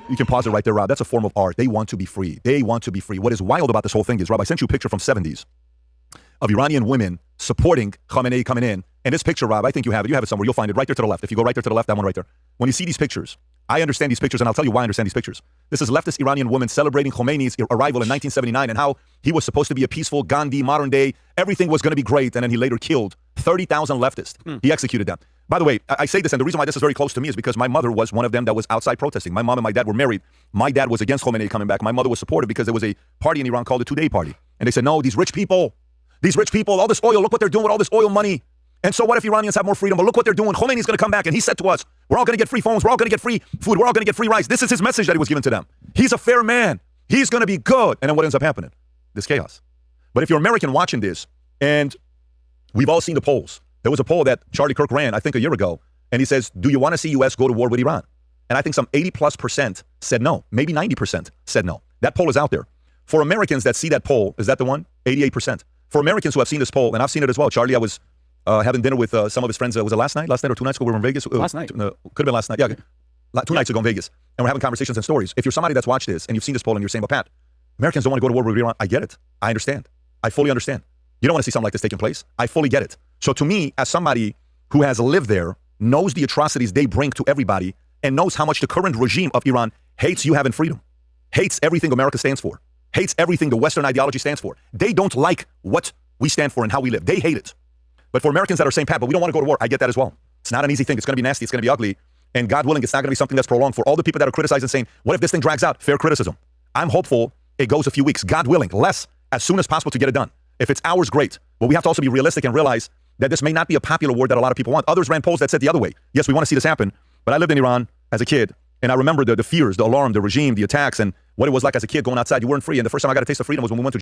You can pause it right there, Rob. That's a form of art. They want to be free. They want to be free. What is wild about this whole thing is, Rob, I sent you a picture from 70s of Iranian women supporting Khamenei coming in. And this picture, Rob, I think you have it. You have it somewhere. You'll find it right there to the left. If you go right there to the left, that one right there. When you see these pictures, I understand these pictures, and I'll tell you why I understand these pictures. This is leftist Iranian women celebrating Khomeini's arrival in 1979 and how he was supposed to be a peaceful Gandhi, modern day. Everything was going to be great, and then he later killed 30,000 leftists. He executed them. By the way, I say this, and the reason why this is very close to me is because my mother was one of them that was outside protesting. My mom and my dad were married. My dad was against Khomeini coming back. My mother was supportive because there was a party in Iran called the Two-Day Party. And they said, no, these rich people, all this oil, look what they're doing with all this oil money. And so what if Iranians have more freedom? But look what they're doing. Khomeini's going to come back, and he said to us, we're all going to get free phones. We're all going to get free food. We're all going to get free rice. This is his message that he was given to them. He's a fair man. He's going to be good. And then what ends up happening? This chaos. But if you're American watching this, and we've all seen the polls. There was a poll that Charlie Kirk ran, I think, a year ago, and he says, do you want to see U.S. go to war with Iran? And I think some 80+% said no. Maybe 90% said no. That poll is out there. For Americans that see that poll, is that the one? 88%. For Americans who have seen this poll, and I've seen it as well, Charlie, I was having dinner with some of his friends. Was it last night? Last night or 2 nights ago? We were in Vegas. Last night. Could have been last night. Yeah, okay. 2 nights ago in Vegas. And we're having conversations and stories. If you're somebody that's watched this and you've seen this poll and you're saying, but Pat, Americans don't want to go to war with Iran. I get it. I understand. I fully understand. You don't want to see something like this taking place. I fully get it. So to me, as somebody who has lived there, knows the atrocities they bring to everybody, and knows how much the current regime of Iran hates you having freedom, hates everything America stands for, hates everything the Western ideology stands for. They don't like what we stand for and how we live. They hate it. But for Americans that are saying, Pat, but we don't want to go to war, I get that as well. It's not an easy thing. It's going to be nasty. It's going to be ugly. And God willing, it's not going to be something that's prolonged. For all the people that are criticizing, saying, what if this thing drags out? Fair criticism. I'm hopeful it goes a few weeks. God willing, less, as soon as possible to get it done. If it's hours, great. But we have to also be realistic and realize that this may not be a popular war that a lot of people want. Others ran polls that said the other way. Yes, we want to see this happen. But I lived in Iran as a kid, and I remember the fears, the alarm, the regime, the attacks, and what it was like as a kid going outside. You weren't free. And the first time I got a taste of freedom was when we went to